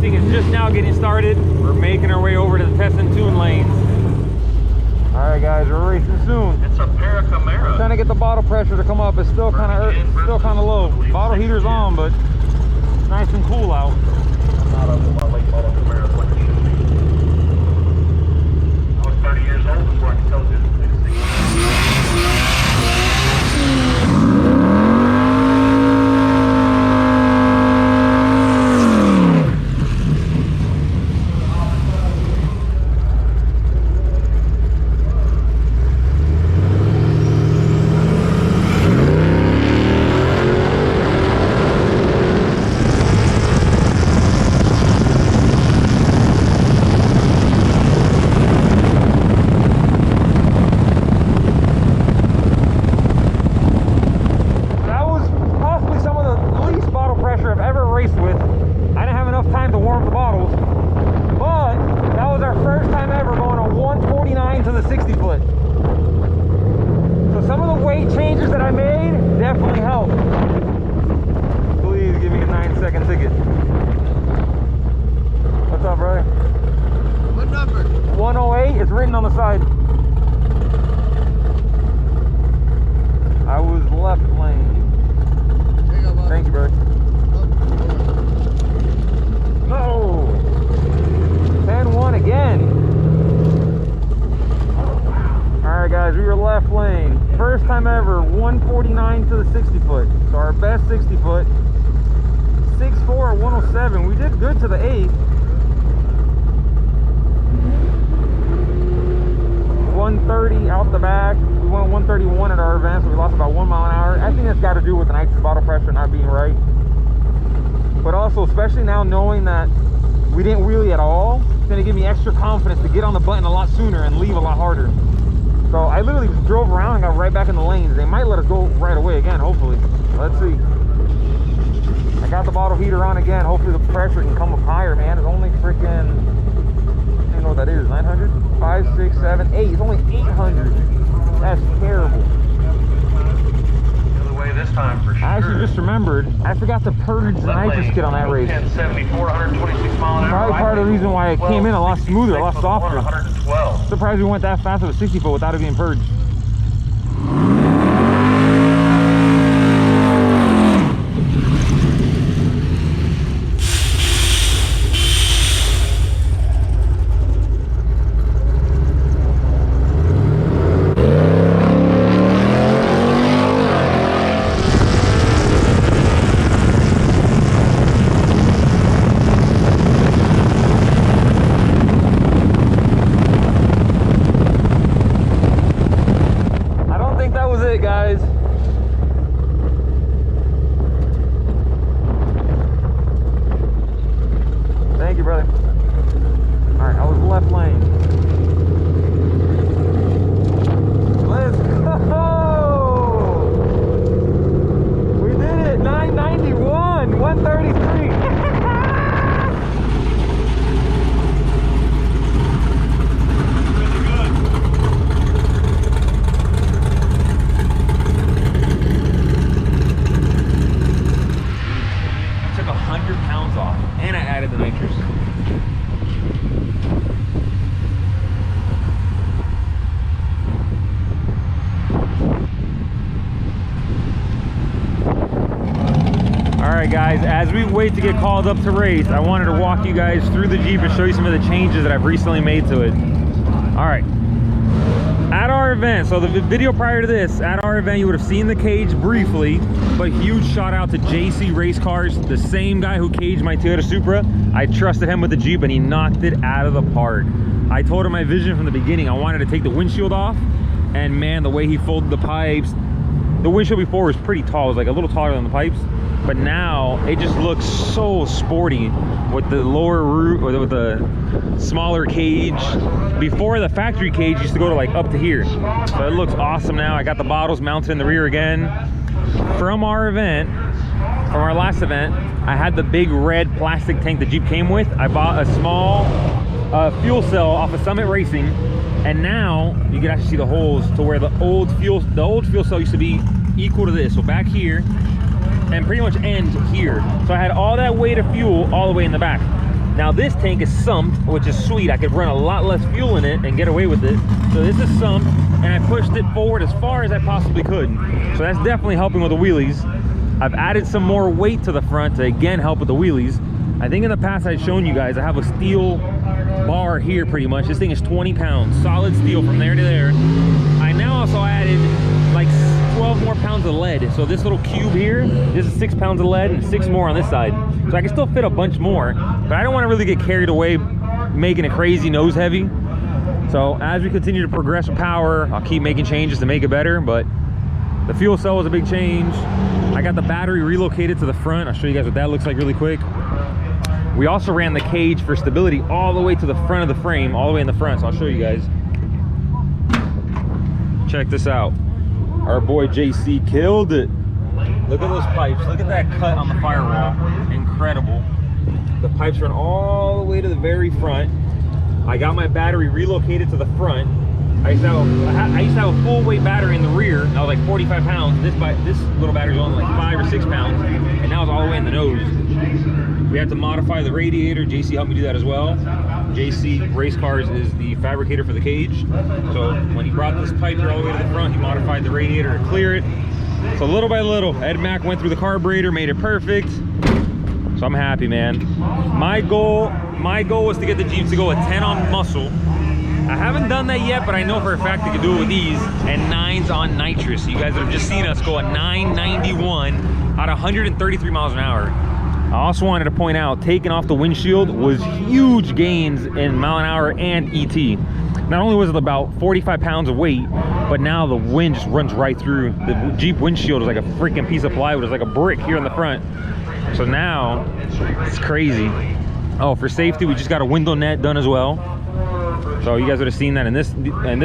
racing is just now getting started. We're making our way over to the test and tune lanes. All right, guys, we're racing soon. It's a Paracamera. Trying to get the bottle pressure to come up. It's still kind of low. Bottle heater's on, but it's nice and cool out. Not a late model Camera is what it should be. I was 30 years old before I could tell the difference between a first time ever, 149 to the 60 foot. So our best 60 foot, 6'4", 107. We did good to the 8th. 130 out the back. We went 131 at our event, so we lost about 1 mile an hour. I think that's got to do with the nitrous bottle pressure not being right. But also, especially now knowing that we didn't wheelie at all, it's going to give me extra confidence to get on the button a lot sooner and leave a lot harder. So I literally just drove around and got right back in the lanes. They might let us go right away again, hopefully. Let's see. I got the bottle heater on again. Hopefully the pressure can come up higher, man. It's only freaking, I don't even know what that is, 900? 5, 6, 7, 8. It's only 800. That's terrible. The other way this time for sure. I actually just remembered, I forgot to purge the nitrous kit on that race. 1074, 126 mile an hour. Probably part of the reason why it came in a lot smoother, a lot softer. 112. Surprised we went that fast with a 60 foot without it being purged. Guys, as we wait to get called up to race, I wanted to walk you guys through the Jeep and show you some of the changes that I've recently made to it. All right, at our event, so the video prior to this, at our event you would have seen the cage briefly, but huge shout out to JC Race Cars, the same guy who caged my Toyota Supra. I trusted him with the Jeep and he knocked it out of the park. I told him my vision from the beginning. I wanted to take the windshield off, and man, the way he folded the pipes, the windshield before was pretty tall, it was like a little taller than the pipes. But now it just looks so sporty with the lower roof, or with the smaller cage. Before, the factory cage used to go to like up to here. So it looks awesome now. I got the bottles mounted in the rear again. From our event, from our last event, I had the big red plastic tank the Jeep came with. I bought a small fuel cell off of Summit Racing, and now you can actually see the holes to where the old fuel cell used to be equal to this. So back here, and pretty much end here. So I had all that weight of fuel all the way in the back. Now this tank is sumped, which is sweet. I could run a lot less fuel in it and get away with it. So this is sumped, and I pushed it forward as far as I possibly could. So that's definitely helping with the wheelies. I've added some more weight to the front to again help with the wheelies. I think in the past I'd shown you guys I have a steel bar here pretty much. This thing is 20 pounds, solid steel from there to there. I now also added like 12 more pounds of lead. So this little cube here, this is 6 pounds of lead and 6 more on this side. So I can still fit a bunch more, but I don't want to really get carried away making it crazy nose heavy. So as we continue to progress with power, I'll keep making changes to make it better, but the fuel cell was a big change. I got the battery relocated to the front. I'll show you guys what that looks like really quick. We also ran the cage for stability all the way to the front of the frame, all the way in the front, so I'll show you guys. Check this out. Our boy JC killed it. Look at those pipes. Look at that cut on the firewall. Incredible. The pipes run all the way to the very front. I got my battery relocated to the front. I used to have a full weight battery in the rear. I was like 45 pounds. This little battery was only like 5 or 6 pounds, and now it's all the way in the nose. We had to modify the radiator. JC helped me do that as well. JC Race Cars is the fabricator for the cage. So when he brought this pipe here all the way to the front, he modified the radiator to clear it. So little by little, Ed Mack went through the carburetor, made it perfect. So I'm happy, man. My goal was to get the Jeep to go a 10 on muscle. I haven't done that yet, but I know for a fact I can do it with these, and 9s on nitrous. You guys have just seen us go a 991 at 133 miles an hour. I also wanted to point out, taking off the windshield was huge gains in mile an hour and ET. Not only was it about 45 pounds of weight, but now the wind just runs right through. The Jeep windshield is like a freaking piece of plywood. It's like a brick here in the front. So now, it's crazy. Oh, for safety, we just got a window net done as well. So you guys would have seen that in this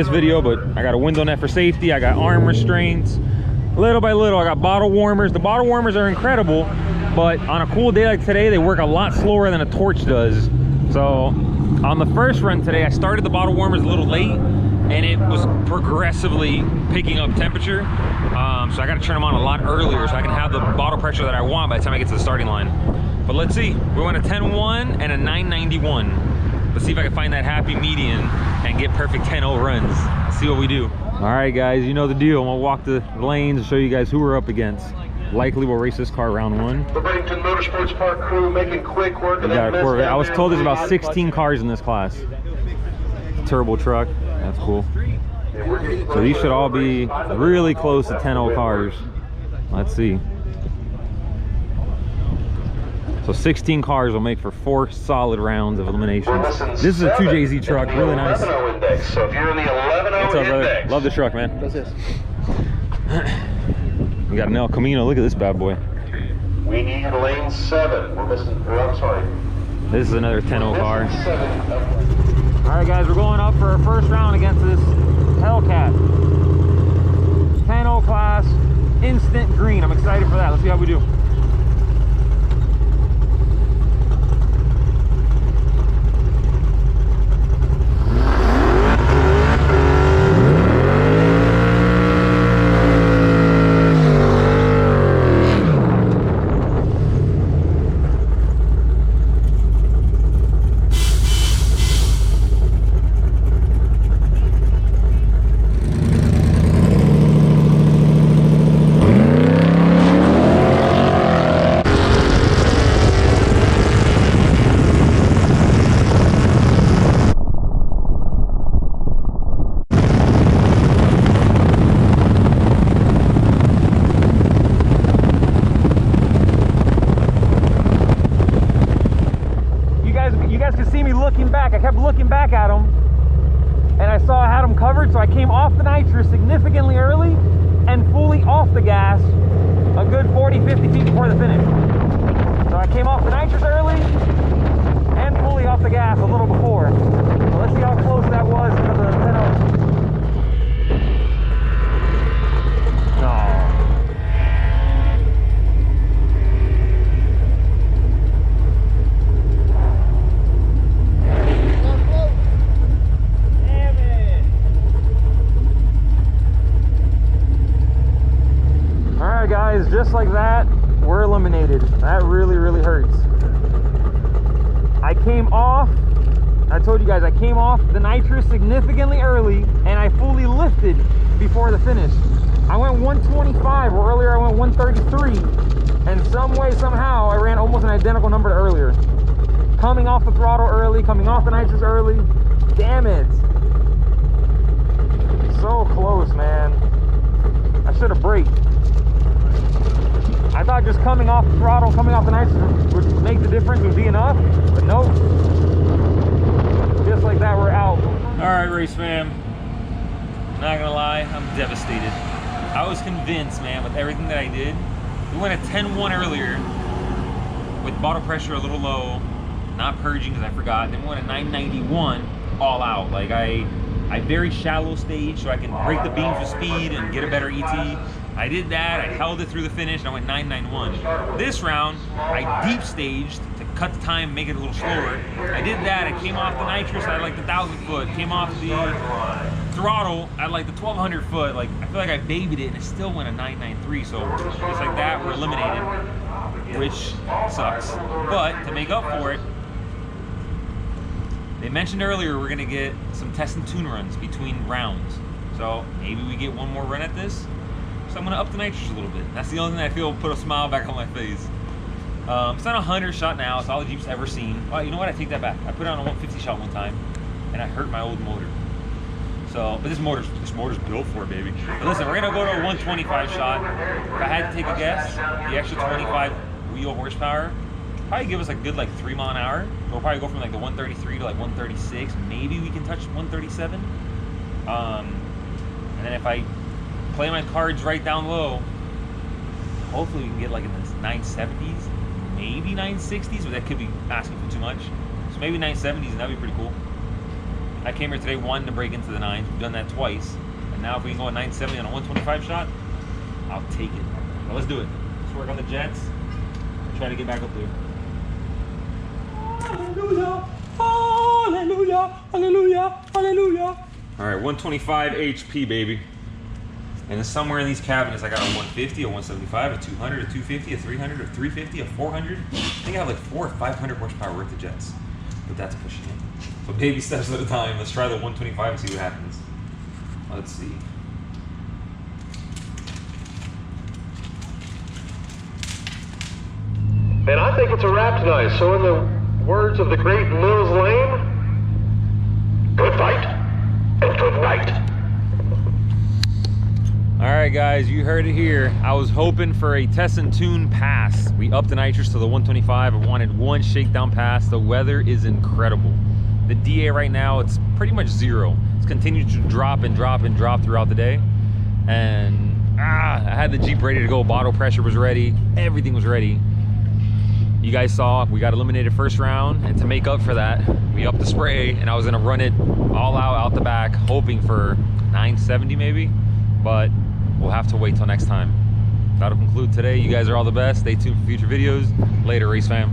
video, but I got a window net for safety. I got arm restraints. Little by little, I got bottle warmers. The bottle warmers are incredible, but on a cool day like today, they work a lot slower than a torch does. So on the first run today, I started the bottle warmers a little late, and it was progressively picking up temperature. So I got to turn them on a lot earlier so I can have the bottle pressure that I want by the time I get to the starting line. But let's see. We went a 10.1 and a 991. Let's see if I can find that happy median and get perfect 10.0 runs. Let's see what we do. All right, guys, you know the deal. I'm gonna walk the lanes and show you guys who we're up against. Likely we'll race this car round 1. The Bradenton Motorsports Park crew making quick work of that. I was told there's about 16 cars in this class. Turbo truck, that's cool. So these should all be really close to 10.0 cars. Let's see. So 16 cars will make for 4 solid rounds of eliminations. This is a 2JZ truck, really nice. So if you're in the 11.0 What's up, brother? Love the truck, man. What's this? We got an El Camino. Look at this bad boy. We need lane 7. We're missing, I'm sorry. This is another 10.0 car. All right, guys, we're going up for our first round against this Hellcat. 10.0 class, instant green. I'm excited for that. Let's see how we do. I kept looking back at them, and I saw I had them covered, so I came off the nitrous significantly early and fully off the gas a good 40-50 feet before the finish. So I came off the nitrous early and fully off the gas a little before. So let's see how close that was to the 10.0. No. Guys, just like that, we're eliminated. That really hurts. I came off, I told you guys, I came off the nitrous significantly early, and I fully lifted before the finish. I went 125, where earlier I went 133, and some way, somehow, I ran almost an identical number to earlier. Coming off the throttle early, coming off the nitrous early. Damn it. So close, man. I should have braked. I thought just coming off the throttle, coming off the nitrous would make the difference, would be enough, but nope. Just like that, we're out. All right, race fam. Not gonna lie, I'm devastated. I was convinced, man, with everything that I did. We went at 10-1 earlier with bottle pressure a little low, not purging because I forgot. Then we went at 991 all out. Like I very shallow stage so I can break the beams with speed and get a better ET. I did that, I held it through the finish, and I went 991. This round, I deep staged to cut the time, make it a little slower. I did that, I came off the nitrous at like the 1,000 foot, came off the throttle at like the 1,200 foot. Like, I feel like I babied it and it still went a 993. So just like that, we're eliminated, which sucks. But to make up for it, they mentioned earlier we're gonna get some test and tune runs between rounds. So maybe we get one more run at this. So I'm gonna up the nitrous a little bit. That's the only thing I feel will put a smile back on my face. It's not a 100 shot now. It's all the Jeep's ever seen. Well, you know what? I take that back. I put it on a 150 shot one time, and I hurt my old motor. So, but this motor's built for it, baby. But listen, we're gonna go to a 125 shot. If I had to take a guess, the extra 25 wheel horsepower probably give us a good like 3 mile an hour. We'll probably go from like the 133 to like 136. Maybe we can touch 137. And then if I play my cards right down low, hopefully we can get like in the 970s, maybe 960s, but that could be asking for too much. So maybe 970s, and that'd be pretty cool. I came here today wanting to break into the 9s. We've done that twice. And now if we can go a 970 on a 125 shot, I'll take it. So let's do it. Let's work on the jets and try to get back up there. Hallelujah, hallelujah, hallelujah, hallelujah. All right, 125 HP, baby. And then somewhere in these cabinets, I got a 150, a 175, a 200, a 250, a 300, a 350, a 400. I think I have like 400 or 500 horsepower worth of jets, but that's pushing it. So baby steps at a time. Let's try the 125 and see what happens. Let's see. And I think it's a wrap tonight. So in the words of the great Mills Lane, good fight and good night. All right, guys, you heard it here. I was hoping for a test and tune pass. We upped the nitrous to the 125. I wanted one shakedown pass. The weather is incredible. The DA right now, it's pretty much zero. It's continued to drop and drop and drop throughout the day. And I had the Jeep ready to go. Bottle pressure was ready. Everything was ready. You guys saw we got eliminated first round, and to make up for that, we upped the spray, and I was gonna run it all out the back, hoping for 970 maybe, but we'll have to wait till next time. That'll conclude today. You guys are all the best. Stay tuned for future videos. Later, race fam.